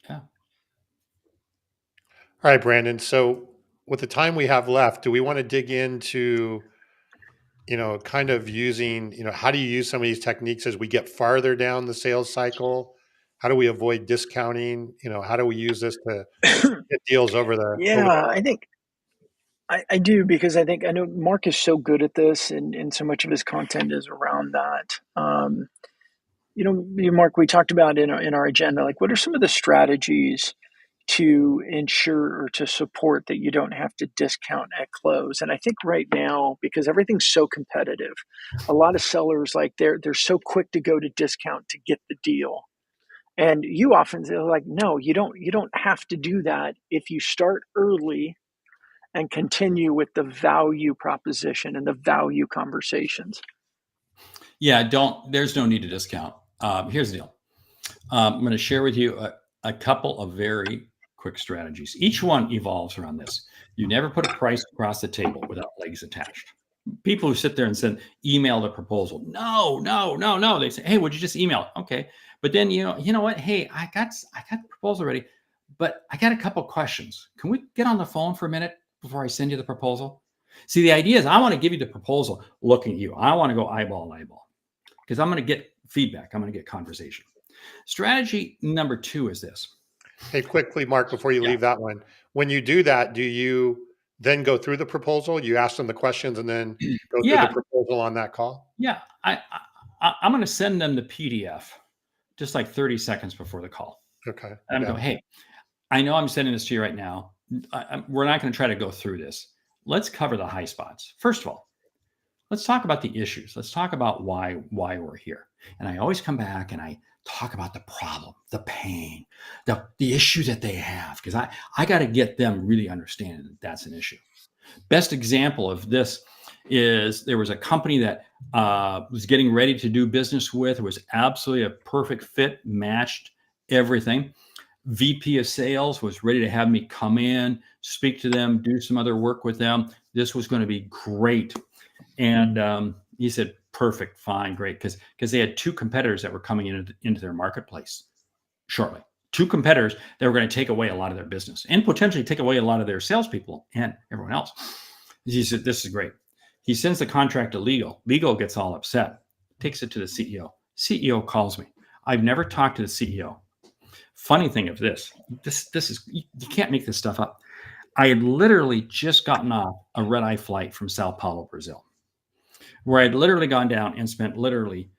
Yeah. All right, Brandon. So with the time we have left, do we want to dig into, kind of using, how do you use some of these techniques as we get farther down the sales cycle? How do we avoid discounting? How do we use this to get deals over the Yeah, I think I do, because I know Mark is so good at this, and so much of his content is around that. Mark, we talked about in our agenda, like, what are some of the strategies to ensure or to support that you don't have to discount at close? And I think right now, because everything's so competitive, a lot of sellers, like, they're so quick to go to discount to get the deal. And you often say, like, no, you don't have to do that if you start early and continue with the value proposition and the value conversations. Yeah, there's no need to discount. Here's the deal. I'm going to share with you a couple of very quick strategies. Each one evolves around this. You never put a price across the table without legs attached. People who sit there and send email the proposal. No. They say, hey, would you just email it? Okay. But then, you know what? Hey, I got the proposal ready, but I got a couple questions. Can we get on the phone for a minute before I send you the proposal? See, the idea is I want to give you the proposal looking at you. I want to go eyeball to eyeball because I'm going to get feedback. I'm going to get conversation. Strategy number 2 is this. Hey, quickly, Mark, before you leave that one, when you do that, do you then go through the proposal? You ask them the questions and then go through the proposal on that call? Yeah. I'm going to send them the PDF just like 30 seconds before the call. Okay. And I'm going, hey, I know I'm sending this to you right now. We're not going to try to go through this. Let's cover the high spots. First of all, let's talk about the issues. Let's talk about why we're here. And I always come back and I talk about the problem, the pain, the issue that they have, because I got to get them really understanding that that's an issue. Best example of this is there was a company that was getting ready to do business with. It was absolutely a perfect fit, matched everything. VP of sales was ready to have me come in, speak to them, do some other work with them. This was going to be great. And he said, perfect, fine, great. Because they had 2 competitors that were coming into their marketplace shortly. two competitors that were going to take away a lot of their business and potentially take away a lot of their salespeople and everyone else. He said, this is great. He sends the contract to legal. Legal gets all upset, takes it to the CEO. CEO calls me. I've never talked to the CEO. Funny thing of this is, you can't make this stuff up. I had literally just gotten off a red-eye flight from Sao Paulo, Brazil, where I'd literally gone down and spent literally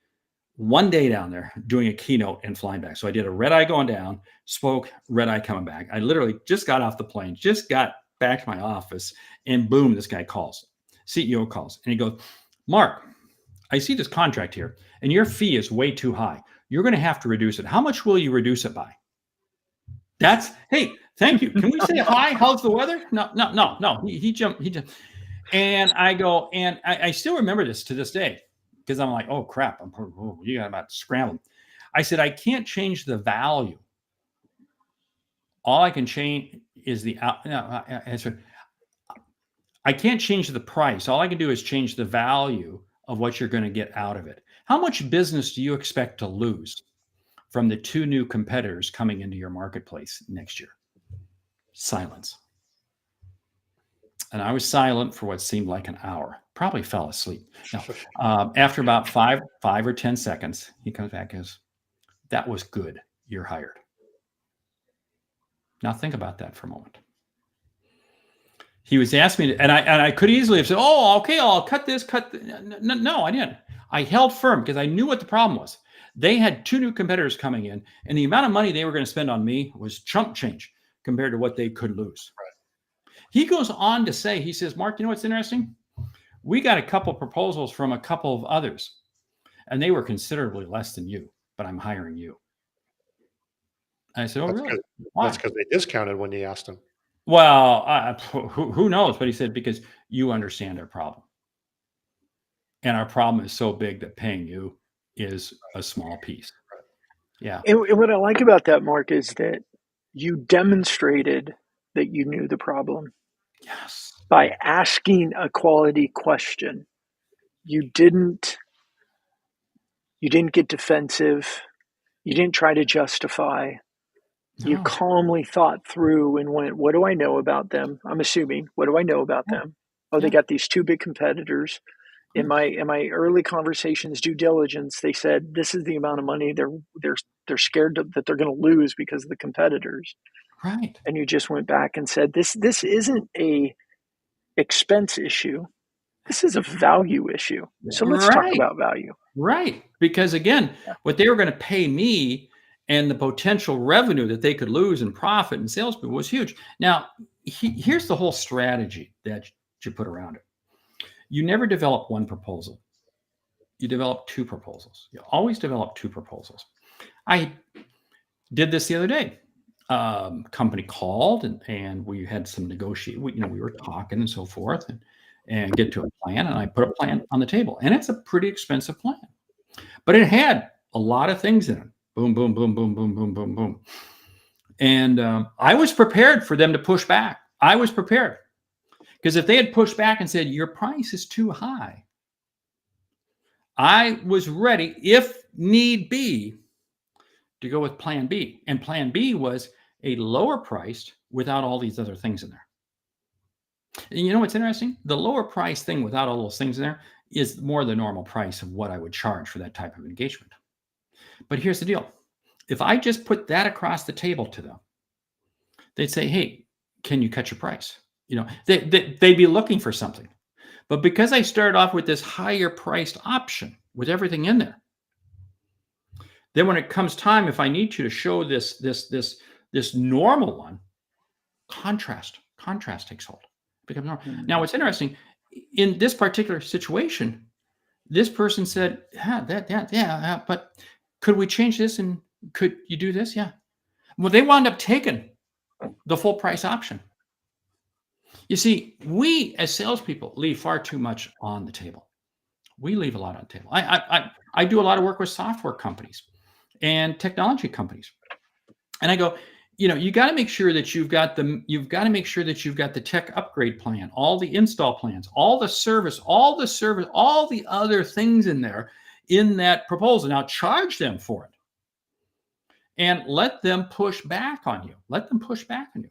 one day down there doing a keynote and flying back. So I did a red eye going down, spoke, red eye coming back. I literally just got off the plane, just got back to my office, and boom, this guy calls. CEO calls, and he goes, Mark, I see this contract here, and your fee is way too high. You're going to have to reduce it. How much will you reduce it by? Hey, thank you. Can we say hi? How's the weather? No. He jumped. And I go, and I still remember this to this day, because I'm like, oh crap, you got about to scramble. I said, I can't change the value. All I can change is I can't change the price. All I can do is change the value of what you're going to get out of it. How much business do you expect to lose from the two new competitors coming into your marketplace next year? Silence. And I was silent for what seemed like an hour. Probably fell asleep. Now, after about five or 10 seconds, he comes back and goes, that was good. You're hired. Now think about that for a moment. He was asking me, and I could easily have said, oh, okay, I'll cut this, No, I didn't. I held firm because I knew what the problem was. They had two new competitors coming in, and the amount of money they were going to spend on me was chump change compared to what they could lose. Right. He goes on to say, he says, Mark, you know what's interesting? We got a couple proposals from a couple of others, and they were considerably less than you, but I'm hiring you. And I said, oh, that's really? Why? That's because they discounted when you asked them. Well, who knows? But he said, because you understand our problem. And our problem is so big that paying you is a small piece. Right. Yeah. And what I like about that, Mark, is that you demonstrated that you knew the problem. Yes. By asking a quality question. You didn't get defensive. You didn't try to justify. No. You calmly thought through and went, what do I know about them? I'm assuming, what do I know about them? Oh, they got these two big competitors. In my early conversations, due diligence, they said this is the amount of money they're scared that they're going to lose because of the competitors. Right. And you just went back and said this isn't a expense issue. This is a value issue. So let's talk about value. Right. Because again, what they were going to pay me and the potential revenue that they could lose in profit and sales was huge. Now, here's the whole strategy that you put around it. You never develop one proposal. You develop two proposals. You always develop two proposals. I did this the other day. Company called and we had some negotiate. We were talking and so forth and get to a plan. And I put a plan on the table, and it's a pretty expensive plan, but it had a lot of things in it. Boom, boom, boom, boom, boom, boom, boom, boom. And I was prepared for them to push back. I was prepared. Because if they had pushed back and said, your price is too high, I was ready, if need be, to go with plan B. And plan B was a lower priced without all these other things in there. And you know what's interesting? The lower price thing without all those things in there is more the normal price of what I would charge for that type of engagement. But here's the deal. If I just put that across the table to them, they'd say, hey, can you cut your price? They'd be looking for something. But because I started off with this higher priced option with everything in there, then when it comes time, if I need you to show this normal one, contrast takes hold. It becomes normal. Mm-hmm. Now, what's interesting, in this particular situation, this person said, but could we change this and could you do this? Yeah. Well, they wound up taking the full price option. You see, we as salespeople leave far too much on the table. We leave a lot on the table. I do a lot of work with software companies and technology companies, and I go, you got to make sure that you've got the tech upgrade plan, all the install plans, all the service, all the other things in there in that proposal. Now charge them for it. and let them push back on you. Let them push back on you.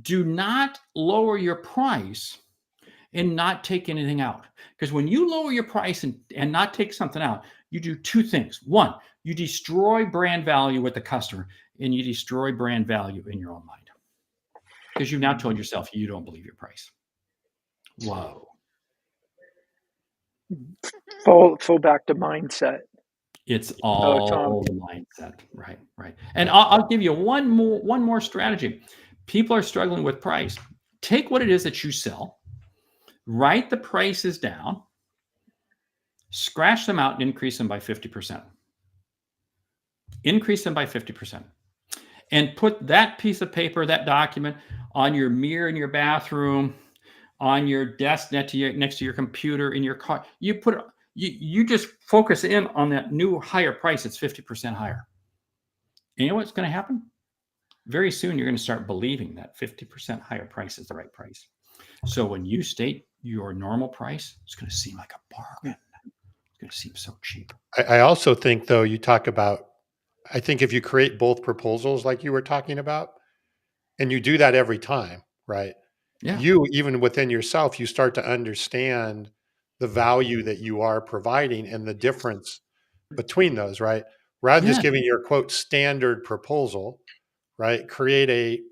Do not lower your price and not take anything out. Because when you lower your price and not take something out, you do two things. One, you destroy brand value with the customer, and you destroy brand value in your own mind. Because you've now told yourself you don't believe your price. Whoa. Full back to mindset. It's all mindset. Right, right. And I'll give you one more strategy. People are struggling with price. Take what it is that you sell, write the prices down, scratch them out, and increase them by 50%. Increase them by 50%. And put that piece of paper, that document, on your mirror in your bathroom, on your desk next to your computer, in your car. You just focus in on that new higher price. It's 50% higher. And you know what's going to happen? Very soon, you're going to start believing that 50% higher price is the right price. So when you state your normal price, it's going to seem like a bargain. It's going to seem so cheap. I also think, though, you talk about, I think if you create both proposals like you were talking about, and you do that every time, right? Yeah. You, even within yourself, you start to understand the value that you are providing and the difference between those, right? Rather than just giving your quote standard proposal, right? Create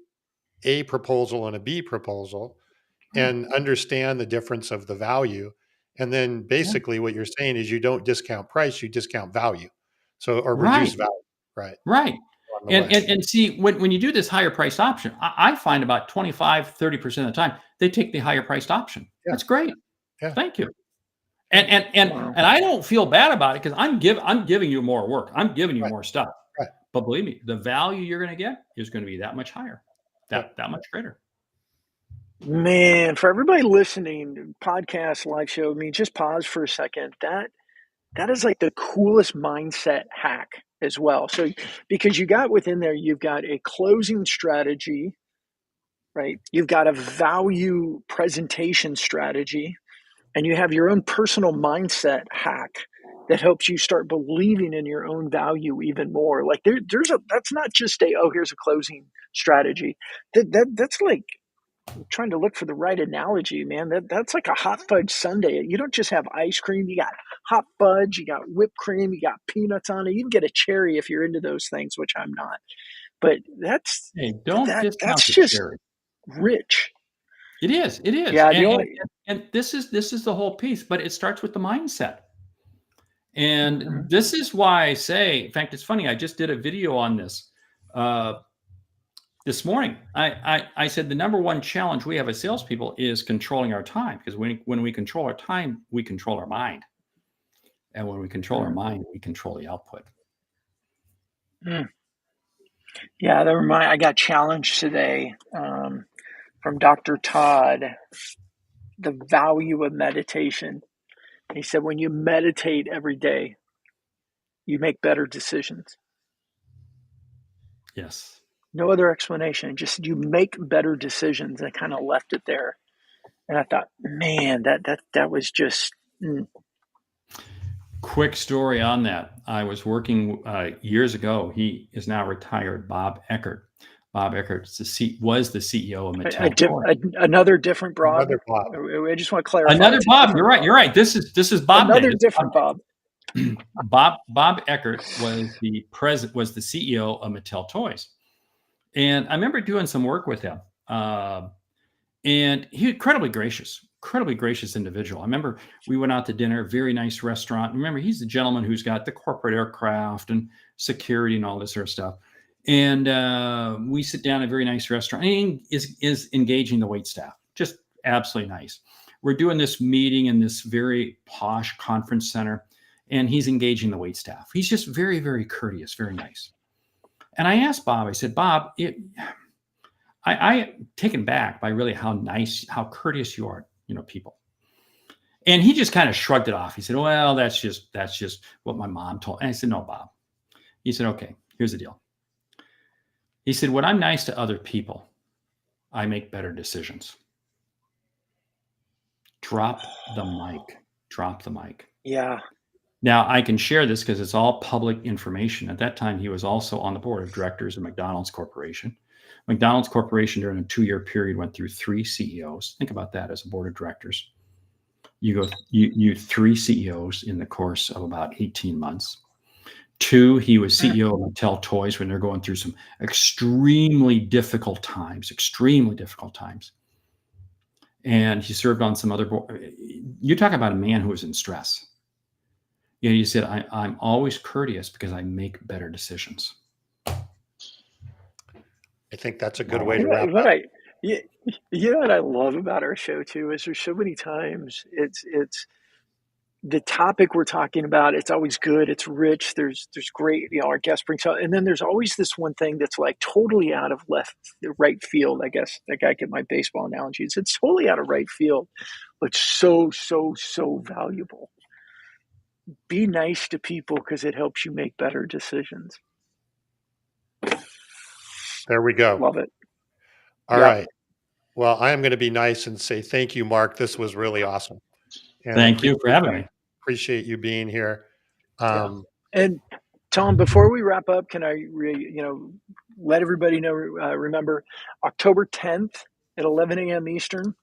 a proposal and a B proposal and understand the difference of the value. And then basically what you're saying is you don't discount price, you discount value. So, or reduce Right. value, right? Right. On the way. And see, when you do this higher priced option, I find about 25-30% of the time, they take the higher priced option. Yeah. That's great. Yeah. Thank you. And I don't feel bad about it because I'm giving you more work. I'm giving you Right. more stuff. Right. But believe me, the value you're going to get is going to be that much higher, that much greater. Man, for everybody listening, podcast, live show, I mean, just pause for a second. That is like the coolest mindset hack as well. So, because you got within there, you've got a closing strategy, right? You've got a value presentation strategy, and you have your own personal mindset hack that helps you start believing in your own value even more. Like that's not just here's a closing strategy. That's like trying to look for the right analogy, man. That's like a hot fudge sundae. You don't just have ice cream. You got hot fudge, you got whipped cream, you got peanuts on it. You can get a cherry if you're into those things, which I'm not. But that's don't discount the just cherry. rich. It is. It is. Yeah, and this is the whole piece, but it starts with the mindset. And this is why I say, in fact, it's funny. I just did a video on this this morning. I said the number one challenge we have as salespeople is controlling our time, because when we control our time, we control our mind, and when we control our mind, we control the output. Yeah, I got challenged today from Dr. Todd, the value of meditation. He said, when you meditate every day, you make better decisions. Yes. No other explanation. Just you make better decisions. And I kind of left it there. And I thought, man, that was just. Quick story on that. I was working years ago. He is now retired, Bob Eckert. Bob Eckert was the CEO of Mattel. Another different Bob. Another Bob. I just want to clarify. Another Bob. You're right. You're right. This is Bob. Another different Bob. Bob Eckert was the CEO of Mattel Toys, and I remember doing some work with him. And he was incredibly gracious individual. I remember we went out to dinner, very nice restaurant. Remember, he's the gentleman who's got the corporate aircraft and security and all this sort of stuff. And we sit down at a very nice restaurant, and he is engaging the wait staff. Just absolutely nice. We're doing this meeting in this very posh conference center, and he's engaging the wait staff. He's just very, very courteous, very nice. And I asked Bob, I said, Bob, I taken back by really how nice, how courteous you are, people. And he just kind of shrugged it off. He said, well, that's just what my mom told. And I said, no, Bob. He said, okay, here's the deal. He said, when I'm nice to other people, I make better decisions. Drop the mic. Yeah. Now, I can share this because it's all public information. At that time, he was also on the board of directors of McDonald's Corporation. McDonald's Corporation, during a 2-year period, went through 3 CEOs. Think about that as a board of directors. You 3 CEOs in the course of about 18 months. 2, he was CEO of Mattel Toys when they're going through some extremely difficult times. And he served on some other board. You talk about a man who was in stress. He said, I'm always courteous because I make better decisions. I think that's a good way to wrap what up. you know what I love about our show too is there's so many times it's the topic we're talking about. It's always good. It's rich. There's great. Our guest brings out, and then there's always this one thing that's like totally out of right field. I guess like I get my baseball analogies. It's totally out of right field, but so valuable. Be nice to people because it helps you make better decisions. There we go. Love it. All right. Well, I am going to be nice and say thank you, Mark. This was really awesome. And thank you for having me. Appreciate you being here. And Tom, before we wrap up, can I let everybody know, remember October 10th at 11 a.m. Eastern,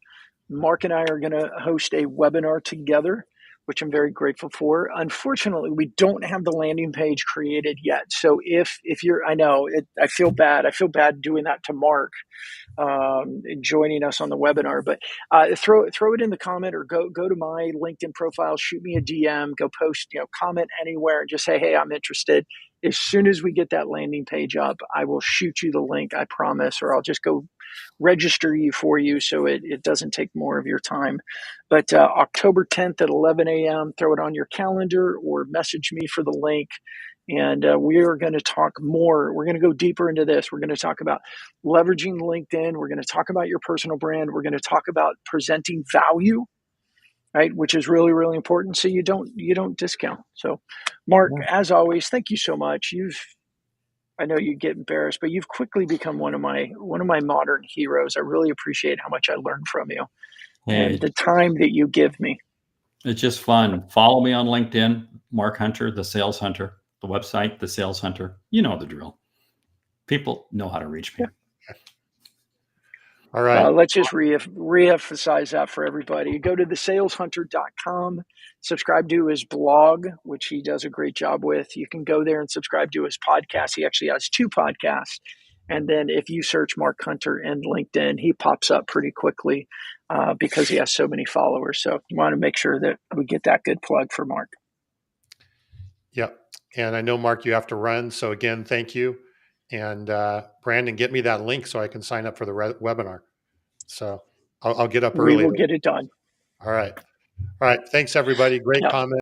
Mark and I are going to host a webinar together, which I'm very grateful for. Unfortunately, we don't have the landing page created yet. So if you're, I feel bad. I feel bad doing that to Mark, joining us on the webinar, but throw it in the comment or go to my LinkedIn profile, shoot me a DM, go post, comment anywhere and just say, hey, I'm interested. As soon as we get that landing page up, I will shoot you the link, I promise, or I'll just go register you for you so it doesn't take more of your time. But October 10th at 11 a.m., throw it on your calendar or message me for the link. And we are going to talk more. We're going to go deeper into this. We're going to talk about leveraging LinkedIn. We're going to talk about your personal brand. We're going to talk about presenting value, right? Which is really, really important. So you don't discount. So Mark, as always, thank you so much. I know you get embarrassed, but you've quickly become one of my modern heroes. I really appreciate how much I learned from you and the time that you give me. It's just fun. Follow me on LinkedIn, Mark Hunter, the Sales Hunter. The website, the Sales Hunter. You know the drill. People know how to reach me. Yeah. All right. Let's just reemphasize that for everybody. Go to thesaleshunter.com, subscribe to his blog, which he does a great job with. You can go there and subscribe to his podcast. He actually has 2 podcasts. And then if you search Mark Hunter in LinkedIn, he pops up pretty quickly because he has so many followers. So you want to make sure that we get that good plug for Mark. Yep. And I know, Mark, you have to run. So again, thank you. And Brandon, get me that link so I can sign up for the webinar. So I'll get up early. We will get it done. All right. Thanks, everybody. Great comment.